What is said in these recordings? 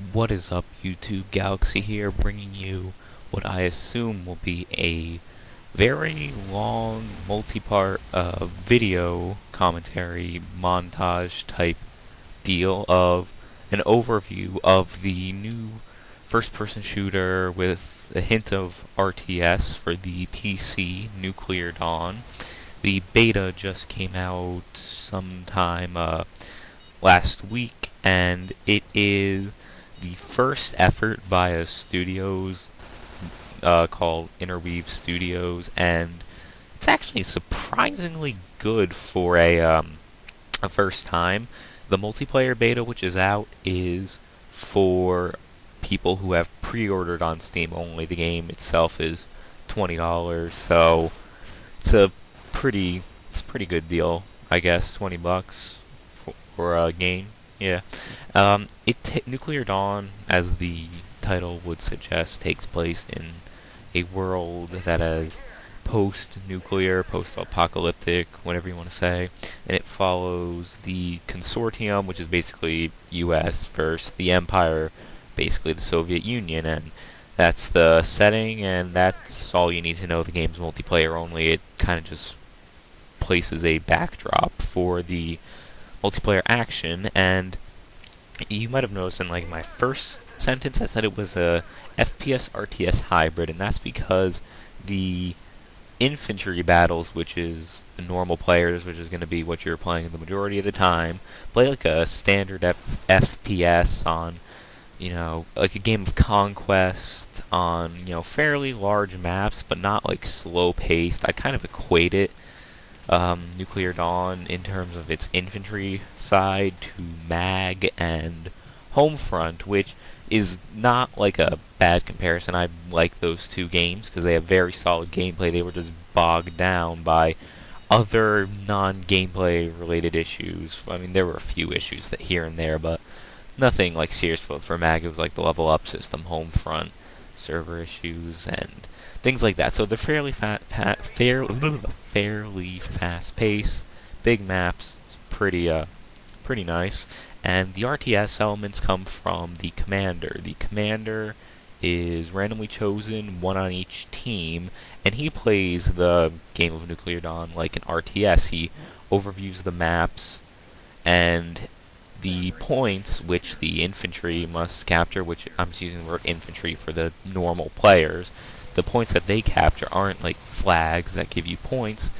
What is up, YouTube? Galaxy here, bringing you what I assume will be a very long, multi-part video commentary montage type deal of an overview of the new first-person shooter with a hint of RTS for the PC, Nuclear Dawn. The beta just came out sometime last week, and it is the first effort by a studios called Interweave Studios, and it's actually surprisingly good for a first time. The multiplayer beta, which is out, is for people who have pre-ordered on Steam only. The game itself is $20, so it's a pretty good deal, I guess. $20 for a game. Yeah. Nuclear Dawn, as the title would suggest, takes place in a world that is post-nuclear, post-apocalyptic, whatever you want to say, and it follows the Consortium, which is basically U.S. first, the Empire, basically the Soviet Union, and that's the setting, and that's all you need to know. The game's multiplayer only. It kind of just places a backdrop for the multiplayer action, and you might have noticed in like my first sentence I said it was a FPS RTS hybrid, and that's because the infantry battles, which is the normal players, which is going to be what you're playing the majority of the time, play like a standard FPS on, like a game of Conquest on, fairly large maps, but not like slow paced. I kind of equate it, Nuclear Dawn, in terms of its infantry side, to MAG and Homefront, which is not like a bad comparison. I like those two games because they have very solid gameplay. They were just bogged down by other non-gameplay related issues. I mean, there were a few issues that here and there, but nothing like serious. For MAG, it was like the level up system, Homefront, server issues, and things like that. So they're fairly fast paced, big maps. It's pretty nice. And the RTS elements come from the commander. The commander is randomly chosen, one on each team, and he plays the game of Nuclear Dawn like an RTS. He overviews the maps and the points which the infantry must capture, which I'm just using the word infantry for the normal players. The points that they capture aren't like flags that give you points.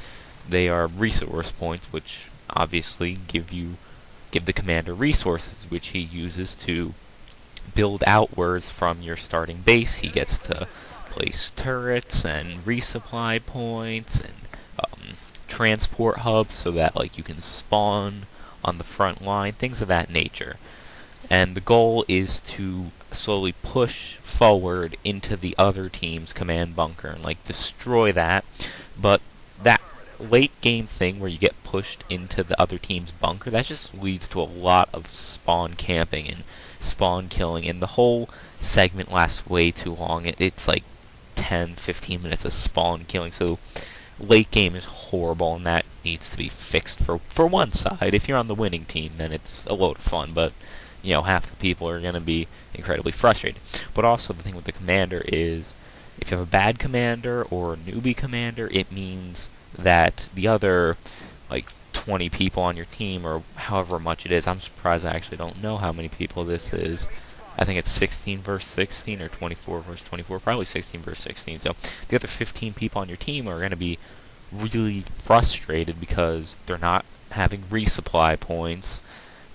They are resource points, which obviously give the commander resources, which he uses to build outwards from your starting base. He gets to place turrets and resupply points and transport hubs so that like you can spawn on the front line, things of that nature. And the goal is to slowly push forward into the other team's command bunker and like destroy that. But that late game thing where you get pushed into the other team's bunker, that just leads to a lot of spawn camping and spawn killing, and the whole segment lasts way too long. It's like 10-15 minutes of spawn killing, so late game is horrible, and that needs to be fixed for one side. If you're on the winning team, then it's a load of fun, but half the people are going to be incredibly frustrated. But also the thing with the commander is, if you have a bad commander or a newbie commander, it means that the other like 20 people on your team, or however much it is, I'm surprised I actually don't know how many people this is. I think it's 16 versus 16 or 24 versus 24, probably 16 versus 16. So the other 15 people on your team are going to be really frustrated because they're not having resupply points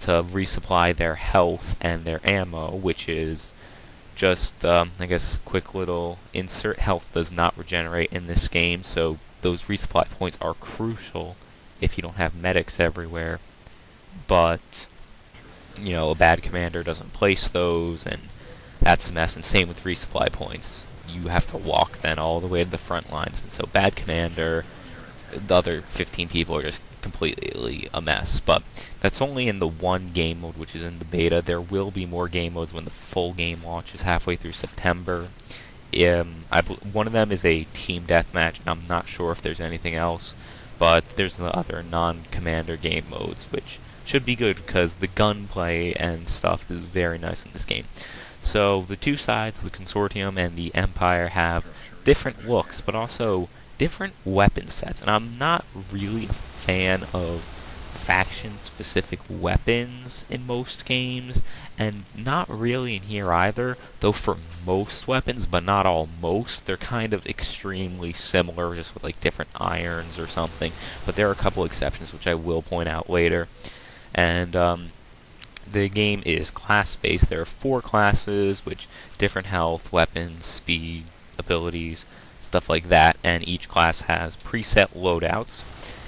to resupply their health and their ammo, which is just, I guess, quick little insert. Health does not regenerate in this game, so those resupply points are crucial if you don't have medics everywhere. But a bad commander doesn't place those, and that's a mess. And same with resupply points. You have to walk then all the way to the front lines, and so bad commander, the other 15 people are just completely a mess. But that's only in the one game mode, which is in the beta. There will be more game modes when the full game launches halfway through September. One of them is a team deathmatch, and I'm not sure if there's anything else, but there's the other non-commander game modes, which should be good because the gunplay and stuff is very nice in this game. So the two sides, the Consortium and the Empire, have different looks, but also different weapon sets. And I'm not really a fan of faction-specific weapons in most games, and not really in here either, though for most weapons, but not all, they're kind of extremely similar, just with like different irons or something, but there are a couple exceptions, which I will point out later. And the game is class-based. There are 4 classes, which different health, weapons, speed, abilities, stuff like that, and each class has preset loadouts.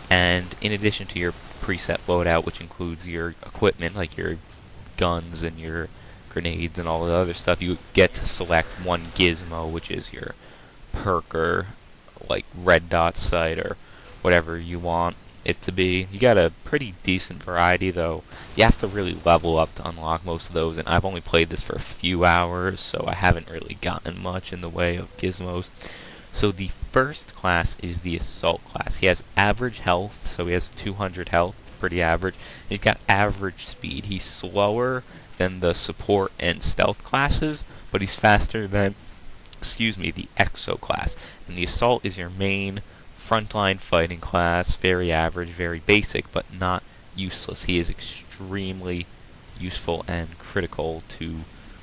And in addition to your preset loadout, which includes your equipment, like your guns and your grenades and all the other stuff, you get to select one gizmo, which is your perk or like red dot sight or whatever you want it to be. You got a pretty decent variety, though. You have to really level up to unlock most of those, and I've only played this for a few hours, so I haven't really gotten much in the way of gizmos. So the first class is the Assault class. He has average health, so he has 200 health, pretty average. And he's got average speed. He's slower than the Support and Stealth classes, but he's faster than, the Exo class. And the Assault is your main frontline fighting class, very average, very basic, but not useless. He is extremely useful and critical to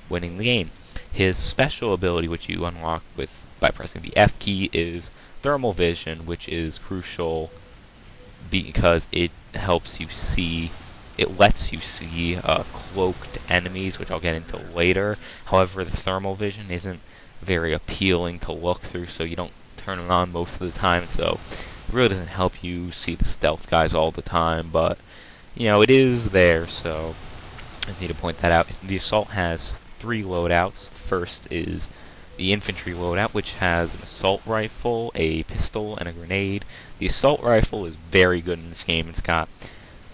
winning the game. His special ability, which you unlock by pressing the F key, is Thermal Vision, which is crucial because it helps you see, it lets you see cloaked enemies, which I'll get into later. However, the Thermal Vision isn't very appealing to look through, so you don't turn it on most of the time, so it really doesn't help you see the stealth guys all the time, but, it is there, so I just need to point that out. The Assault has 3 loadouts. The first is the Infantry loadout, which has an assault rifle, a pistol, and a grenade. The assault rifle is very good in this game. It's got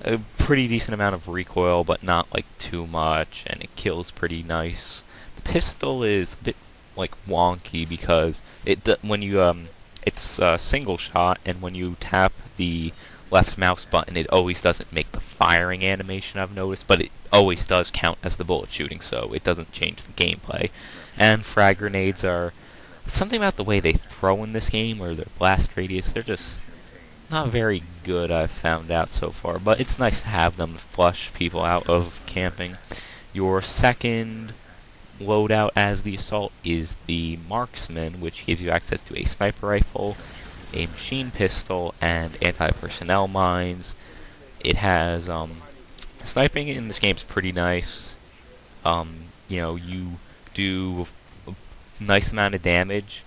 a pretty decent amount of recoil, but not like too much, and it kills pretty nice. The pistol is a bit like wonky because it's a single shot, and when you tap the left mouse button, it always doesn't make the firing animation, I've noticed, but it always does count as the bullet shooting, so it doesn't change the gameplay. And frag grenades are something about the way they throw in this game, or their blast radius, they're just not very good, I've found out so far, but it's nice to have them to flush people out of camping. Your second loadout as the Assault is the Marksman, which gives you access to a sniper rifle, a machine pistol, and anti-personnel mines. It has, sniping in this game is pretty nice. You do a nice amount of damage,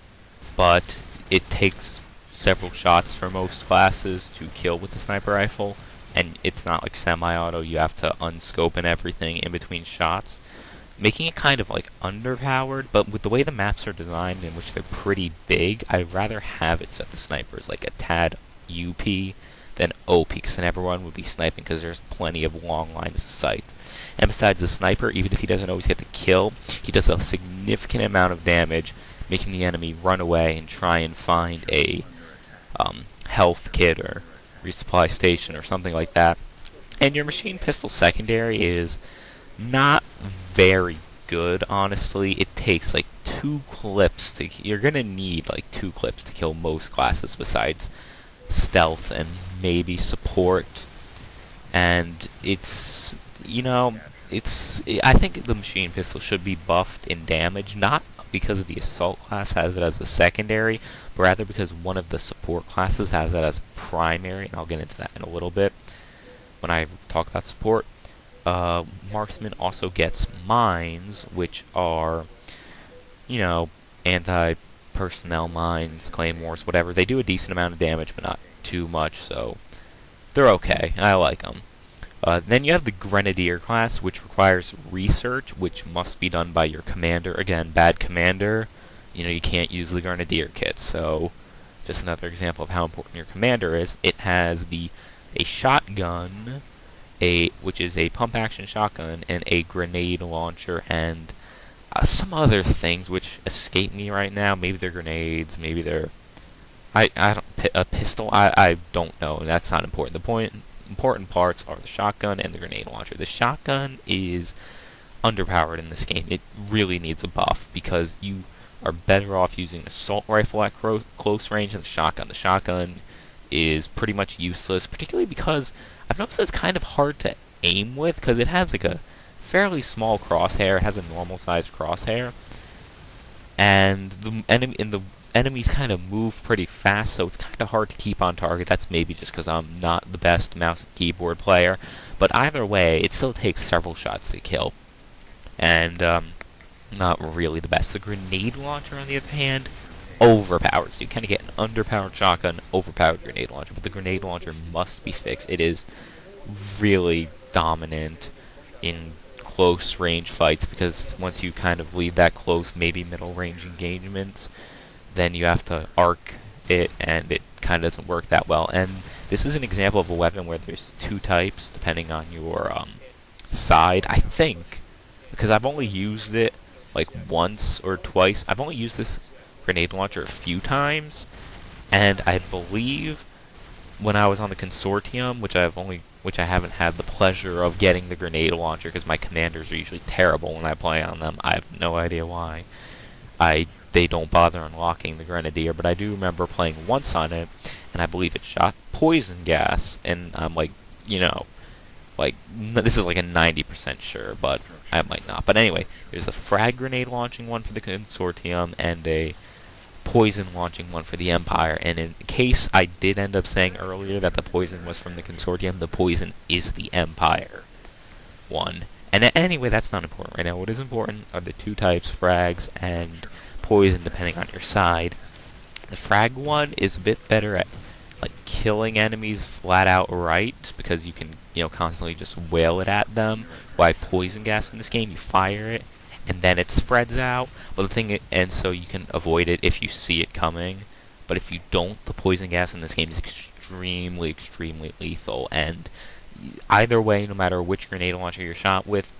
but it takes several shots for most classes to kill with the sniper rifle, and it's not like semi-auto. You have to unscope and everything in between shots, making it kind of like underpowered. But with the way the maps are designed, in which they're pretty big, I'd rather have it set the snipers like a tad UP than OP, because then everyone would be sniping because there's plenty of long lines of sight. And besides, the sniper, even if he doesn't always get the kill, he does a significant amount of damage, making the enemy run away and try and find a health kit or resupply station or something like that. And your machine pistol secondary is not very good, honestly. It takes like 2 clips to... You're gonna need like 2 clips to kill most classes besides stealth and maybe support. And it's... I think the machine pistol should be buffed in damage, not because of the Assault class has it as a secondary, but rather because one of the support classes has it as a primary, and I'll get into that in a little bit when I talk about support. Marksman also gets mines, which are, anti-personnel mines, claymores, whatever. They do a decent amount of damage, but not too much, so they're okay. I like them. Then you have the Grenadier class, which requires research, which must be done by your commander. Again, bad commander, you can't use the Grenadier kit, so just another example of how important your commander is. It has a shotgun, which is a pump-action shotgun, and a grenade launcher, and some other things which escape me right now. Maybe they're grenades, maybe they're... a pistol? I don't know, that's not important. The point important parts are the shotgun and the grenade launcher. The shotgun is underpowered in this game. It really needs a buff because you are better off using an assault rifle at close range than the shotgun. The shotgun is pretty much useless, particularly because I've noticed it's kind of hard to aim with because it has like a fairly small crosshair. It has a normal sized crosshair, and the enemies kind of move pretty fast, so it's kind of hard to keep on target. That's maybe just because I'm not the best mouse and keyboard player, but either way, it still takes several shots to kill, and not really the best. The grenade launcher, on the other hand, overpowered. So you kind of get an underpowered shotgun, overpowered grenade launcher, but the grenade launcher must be fixed. It is really dominant in close range fights because once you kind of leave that close, maybe middle range engagements, then you have to arc it, and it kind of doesn't work that well. And this is an example of a weapon where there's two types depending on your side, I think, because I've only used it like once or twice. I've only used this grenade launcher a few times, and I believe when I was on the consortium, which I haven't had the pleasure of getting the grenade launcher because my commanders are usually terrible when I play on them. I have no idea why. They don't bother unlocking the grenadier, but I do remember playing once on it, and I believe it shot poison gas, and I'm like, this is like a 90% sure, but I might not. But anyway, there's a frag grenade launching one for the consortium and a poison launching one for the Empire. And in case I did end up saying earlier that the poison was from the consortium, the poison is the Empire one. And anyway, that's not important right now. What is important are the two types, frags and poison, depending on your side. The frag one is a bit better at killing enemies flat out right, because you can constantly just wail it at them. Why poison gas in this game, you fire it and then it spreads out, and so you can avoid it if you see it coming. But if you don't, the poison gas in this game is extremely lethal, and either way, no matter which grenade launcher you're shot with,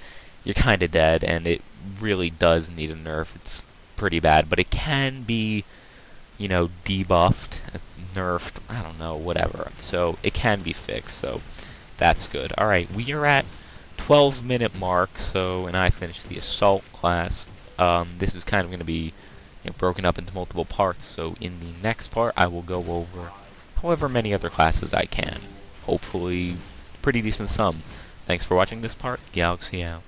you're kind of dead, and it really does need a nerf. It's pretty bad, but it can be debuffed, nerfed, I don't know, whatever. So it can be fixed, so that's good. Alright, we are at 12-minute mark, and I finished the assault class. This is kind of going to be broken up into multiple parts, so in the next part I will go over however many other classes I can. Hopefully pretty decent sum. Thanks for watching this part. Galaxy out.